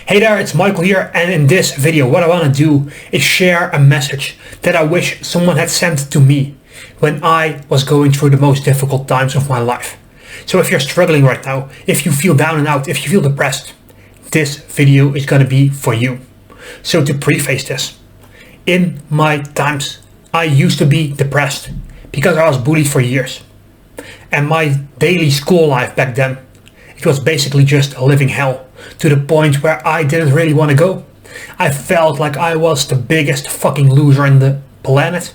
Hey there, it's Michael here, and in this video what I want to do is share a message that I wish someone had sent to me when I was going through the most difficult times of my life. So if you're struggling right now, if you feel down and out, if you feel depressed, this video is going to be for you. So to preface this, in my times I used to be depressed because I was bullied for years. And my daily school life back then, it was basically just a living hell, to the point where I didn't really want to go. I felt like I was the biggest fucking loser in the planet.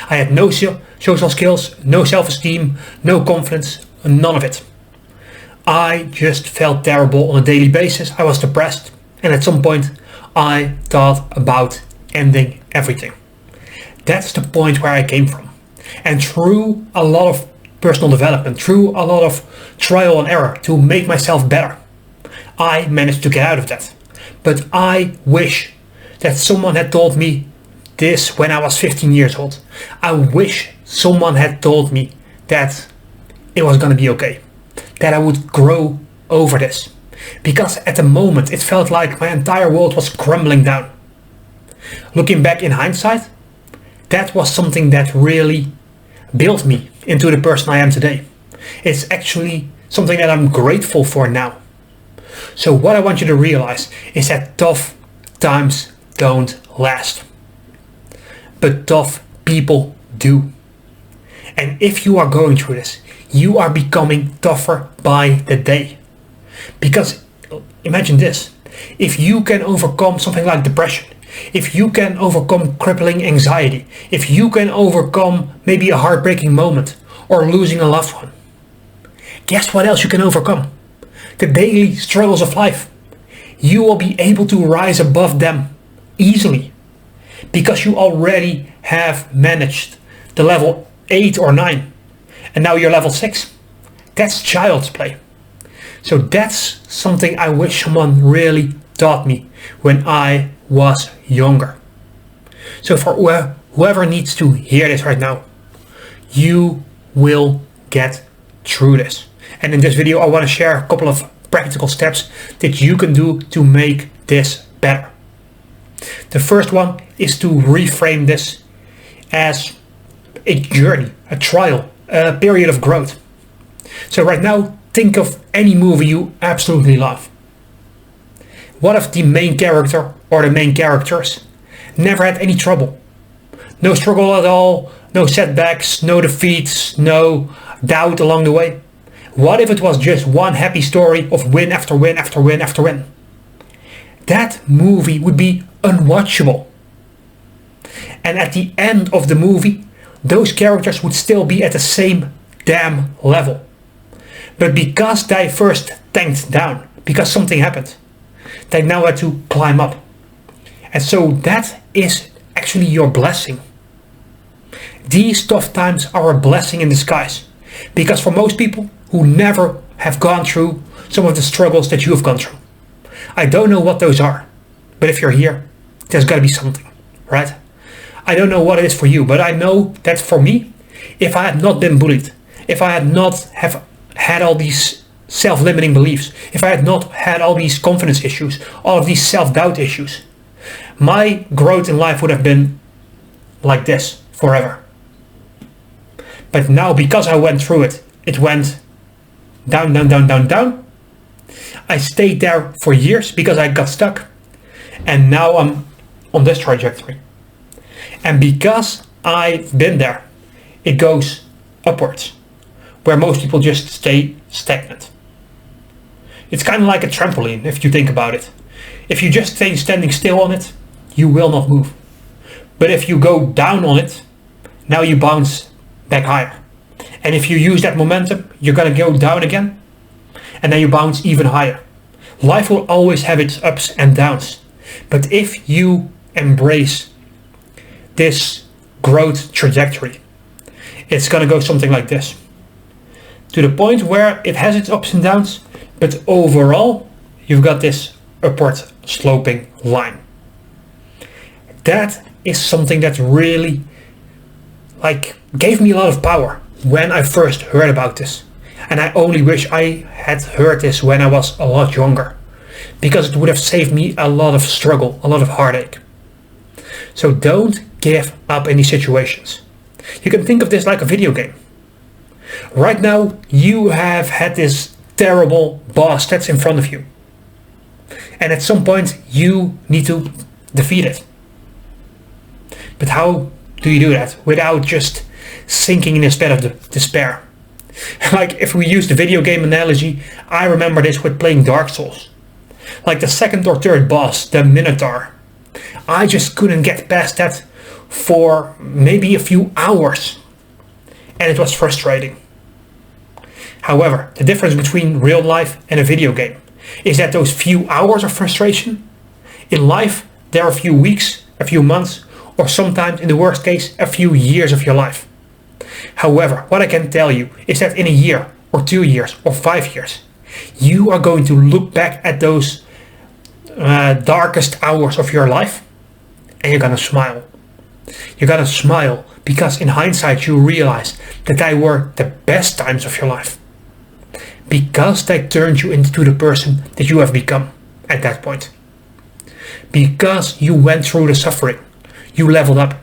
I had no social skills, no self-esteem, no confidence, none of it. I just felt terrible on a daily basis. I was depressed, and at some point I thought about ending everything. That's the point where I came from. And through a lot of personal development, through a lot of trial and error to make myself better, I managed to get out of that. But I wish that someone had told me this when I was 15 years old. I wish someone had told me that it was going to be okay, that I would grow over this. Because at the moment it felt like my entire world was crumbling down. Looking back in hindsight, that was something that really built me into the person I am today. It's actually something that I'm grateful for now. So what I want you to realize is that tough times don't last, but tough people do. And if you are going through this, you are becoming tougher by the day. Because imagine this, if you can overcome something like depression, if you can overcome crippling anxiety, if you can overcome maybe a heartbreaking moment or losing a loved one, guess what else you can overcome? The daily struggles of life. You will be able to rise above them easily because you already have managed the level 8 or 9 and now you're level 6. That's child's play. So that's something I wish someone really taught me when I was younger. So for whoever needs to hear this right now, you will get through this. And in this video I want to share a couple of practical steps that you can do to make this better. The first one is to reframe this as a journey, a trial, a period of growth. So right now, think of any movie you absolutely love. What if the main character or the main characters never had any trouble? No struggle at all, no setbacks, no defeats, no doubt along the way. What if it was just one happy story of win after win after win after win? That movie would be unwatchable. And at the end of the movie, those characters would still be at the same damn level. But because they first tanked down, because something happened, they now had to climb up. And so that is actually your blessing. These tough times are a blessing in disguise. Because for most people who never have gone through some of the struggles that you have gone through, I don't know what those are. But if you're here, there's got to be something, right? I don't know what it is for you, but I know that for me, if I had not been bullied, if I had not have had all these self-limiting beliefs, if I had not had all these confidence issues, all of these self-doubt issues, my growth in life would have been like this forever. But now, because I went through it, it went down, down, down, down, down. I stayed there for years because I got stuck. And now I'm on this trajectory. And because I've been there, it goes upwards, where most people just stay stagnant. It's kind of like a trampoline, if you think about it. If you just stay standing still on it, you will not move. But if you go down on it, now you bounce back higher. And if you use that momentum, you're going to go down again, and then you bounce even higher. Life will always have its ups and downs. But if you embrace this growth trajectory, it's going to go something like this. To the point where it has its ups and downs, but overall, you've got this upward sloping line. That is something that really gave me a lot of power when I first heard about this. And I only wish I had heard this when I was a lot younger. because it would have saved me a lot of struggle, a lot of heartache. So don't give up in these situations. You can think of this like a video game. Right now, you have had this terrible boss that's in front of you. And at some point, you need to defeat it. But how do you do that without just sinking in this bed of despair? Like if we use the video game analogy, I remember this with playing Dark Souls. Like the second or third boss, the Minotaur. I just couldn't get past that for maybe a few hours. And it was frustrating. However, the difference between real life and a video game is that those few hours of frustration, in life there are a few weeks, a few months, or sometimes in the worst case, a few years of your life. However, what I can tell you is that in a year, or 2 years, or 5 years, you are going to look back at those darkest hours of your life and you're gonna smile. You're gonna smile because in hindsight you realize that they were the best times of your life. Because they turned you into the person that you have become at that point. Because you went through the suffering, you leveled up,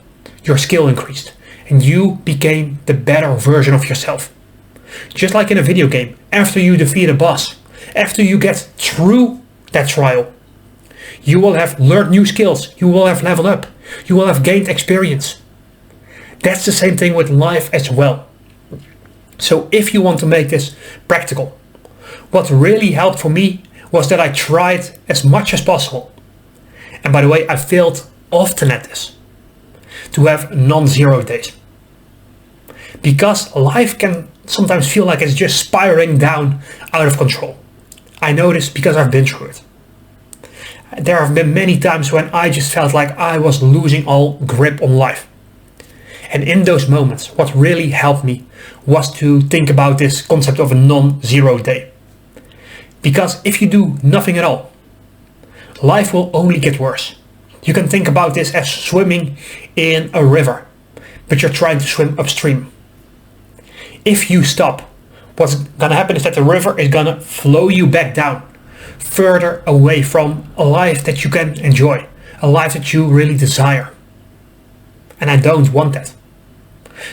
your skill increased, and you became the better version of yourself. Just like in a video game, after you defeat a boss, after you get through that trial, you will have learned new skills, you will have leveled up, you will have gained experience. That's the same thing with life as well. So if you want to make this practical, what really helped for me was that I tried as much as possible. And by the way, I failed often at this, to have non-zero days. Because life can sometimes feel like it's just spiraling down out of control. I know this because I've been through it. There have been many times when I just felt like I was losing all grip on life. And in those moments, what really helped me was to think about this concept of a non-zero day. Because if you do nothing at all, life will only get worse. You can think about this as swimming in a river, but you're trying to swim upstream. If you stop, what's gonna happen is that the river is gonna flow you back down, further away from a life that you can enjoy, a life that you really desire. And I don't want that.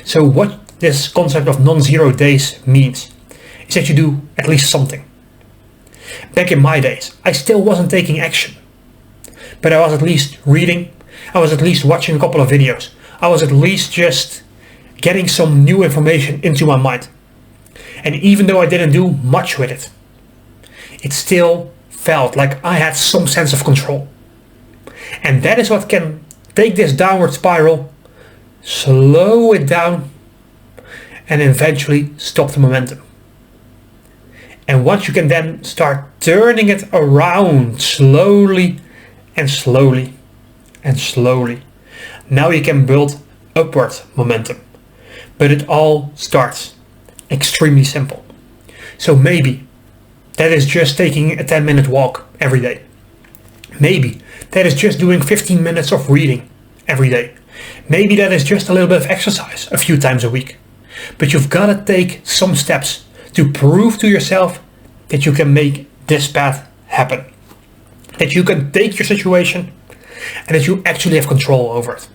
So what this concept of non-zero days means is that you do at least something. Back in my days, I still wasn't taking action. But I was at least reading, I was at least watching a couple of videos. I was at least just getting some new information into my mind. And even though I didn't do much with it, it still felt like I had some sense of control. And that is what can take this downward spiral, slow it down, and eventually stop the momentum. And once you can then start turning it around slowly and slowly and slowly, now you can build upward momentum. But it all starts extremely simple. So maybe that is just taking a 10-minute walk every day. Maybe that is just doing 15 minutes of reading every day. Maybe that is just a little bit of exercise a few times a week. But you've got to take some steps to prove to yourself that you can make this path happen. That you can take your situation and that you actually have control over it.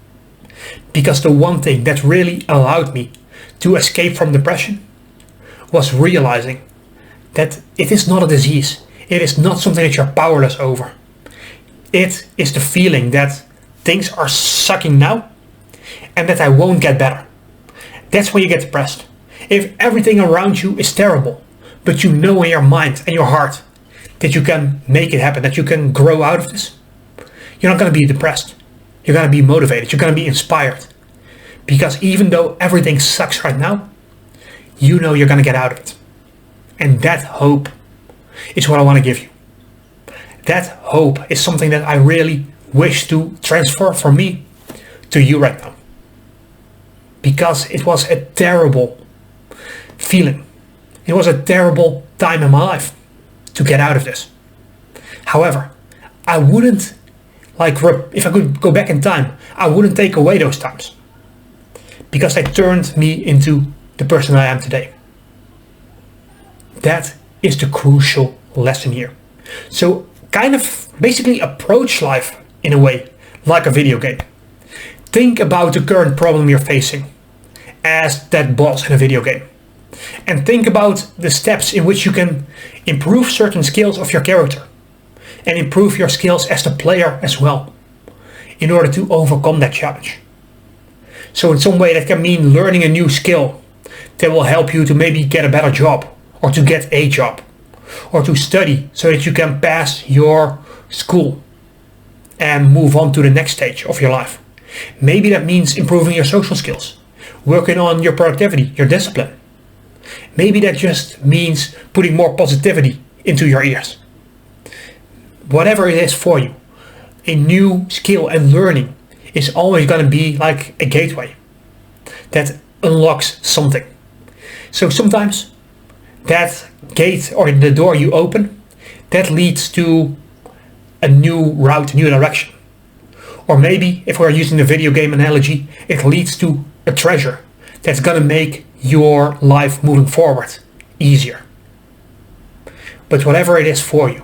Because the one thing that really allowed me to escape from depression was realizing that it is not a disease. It is not something that you're powerless over. It is the feeling that things are sucking now and that I won't get better. That's when you get depressed. If everything around you is terrible, but you know in your mind and your heart that you can make it happen, that you can grow out of this, you're not going to be depressed. You're going to be motivated. You're going to be inspired. Because even though everything sucks right now, you know you're going to get out of it. And that hope is what I want to give you. That hope is something that I really wish to transfer from me to you right now. Because it was a terrible feeling. It was a terrible time in my life to get out of this. However, I wouldn't, if I could go back in time, I wouldn't take away those times. Because they turned me into the person I am today. That is the crucial lesson here. So kind of basically approach life in a way like a video game. Think about the current problem you're facing as that boss in a video game. And think about the steps in which you can improve certain skills of your character and improve your skills as the player as well in order to overcome that challenge. So in some way that can mean learning a new skill that will help you to maybe get a better job or to get a job or to study so that you can pass your school and move on to the next stage of your life. Maybe that means improving your social skills, working on your productivity, your discipline. Maybe that just means putting more positivity into your ears. Whatever it is for you, a new skill and learning is always going to be like a gateway that unlocks something. So sometimes that gate or the door you open, that leads to a new route, a new direction. Or maybe, if we're using the video game analogy, it leads to a treasure that's going to make your life moving forward easier. But whatever it is for you,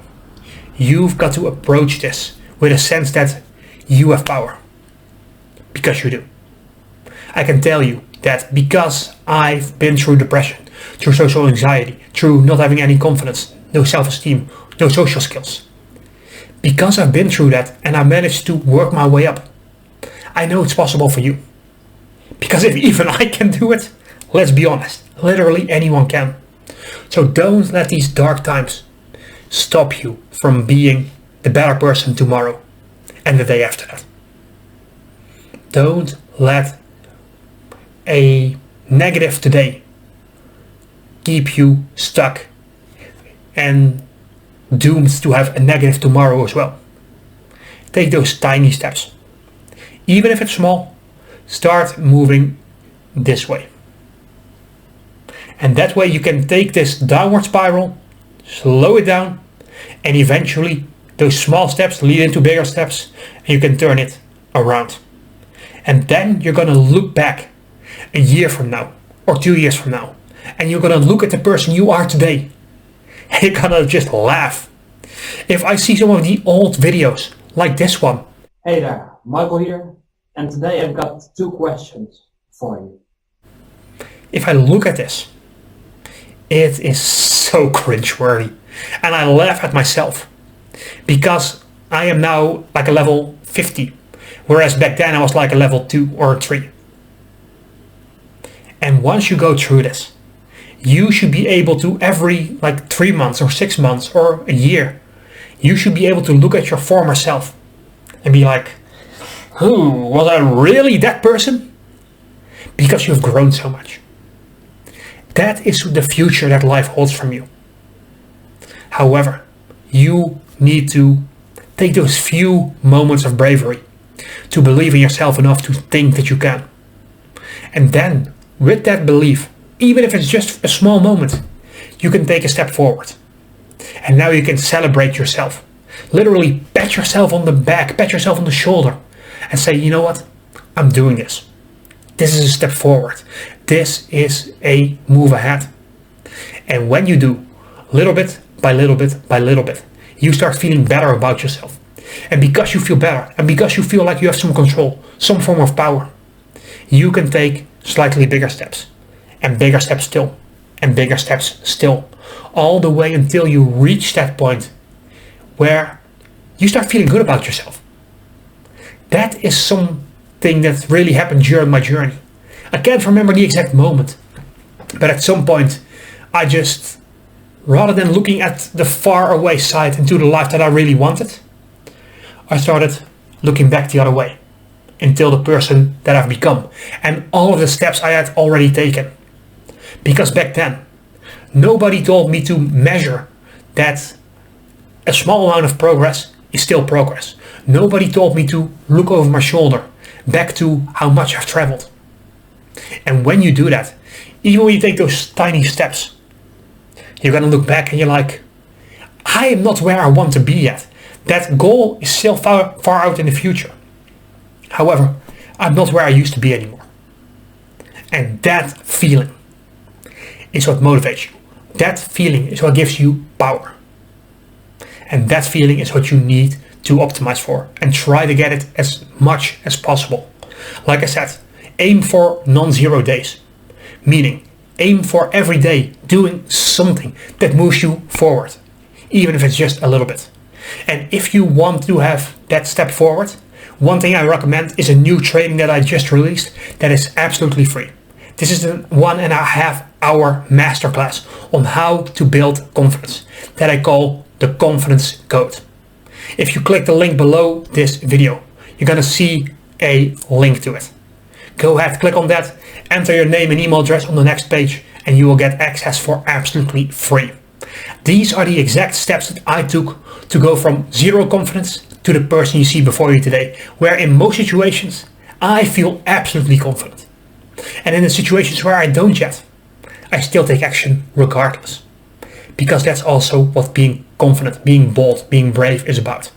you've got to approach this with a sense that you have power. Because you do. I can tell you that because I've been through depression, through social anxiety, through not having any confidence, no self-esteem, no social skills. Because I've been through that and I managed to work my way up, I know it's possible for you. Because if even I can do it, let's be honest, literally anyone can. So don't let these dark times stop you from being the better person tomorrow and the day after that. Don't let a negative today keep you stuck and doomed to have a negative tomorrow as well. Take those tiny steps. Even if it's small, start moving this way. And that way you can take this downward spiral, slow it down, and eventually those small steps lead into bigger steps and you can turn it around. And then you're going to look back a year from now or 2 years from now and you're going to look at the person you are today and you're going to just laugh. If I see some of the old videos like this one. Hey there, Michael here, and today I've got 2 questions for you. If I look at this, it is so cringeworthy and I laugh at myself because I am now like a level 50, whereas back then I was like a level 2 or 3. And once you go through this, you should be able to every like 3 months or 6 months or a year, you should be able to look at your former self and be like, was I really that person? Because you've grown so much. That is the future that life holds from you. However, you need to take those few moments of bravery to believe in yourself enough to think that you can. And then, with that belief, even if it's just a small moment, you can take a step forward. And now you can celebrate yourself. Literally pat yourself on the back, pat yourself on the shoulder and say, you know what? I'm doing this. This is a step forward. This is a move ahead. And when you do, little bit by little bit by little bit, you start feeling better about yourself. And because you feel better, and because you feel like you have some control, some form of power, you can take slightly bigger steps, and bigger steps still, and bigger steps still, all the way until you reach that point where you start feeling good about yourself. That is something that really happened during my journey. I can't remember the exact moment, but at some point I just, rather than looking at the far away side into the life that I really wanted, I started looking back the other way until the person that I've become and all of the steps I had already taken. Because back then, nobody told me to measure that a small amount of progress is still progress. Nobody told me to look over my shoulder back to how much I've traveled. And when you do that, even when you take those tiny steps, you're going to look back and you're like, I am not where I want to be yet. That goal is still far out in the future. However, I'm not where I used to be anymore. And that feeling is what motivates you. That feeling is what gives you power. And that feeling is what you need to optimize for and try to get it as much as possible. Like I said, aim for non-zero days, meaning aim for every day doing something that moves you forward, even if it's just a little bit. And if you want to have that step forward, one thing I recommend is a new training that I just released that is absolutely free. This is a 1.5 hour masterclass on how to build confidence that I call the Confidence Code. If you click the link below this video, you're gonna see a link to it. Go ahead, click on that, enter your name and email address on the next page, and you will get access for absolutely free. These are the exact steps that I took to go from zero confidence to the person you see before you today, where in most situations I feel absolutely confident. And in the situations where I don't yet, I still take action regardless. Because that's also what being confident, being bold, being brave is about.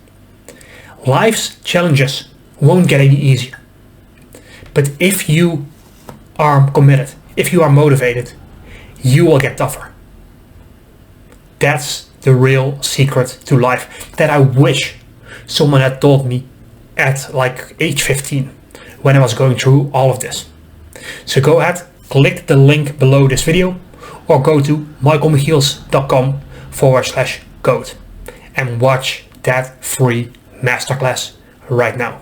Life's challenges won't get any easier. But if you are committed, if you are motivated, you will get tougher. That's the real secret to life that I wish someone had told me at like age 15 when I was going through all of this. So go ahead, click the link below this video or go to michaelmichiels.com/code and watch that free masterclass right now.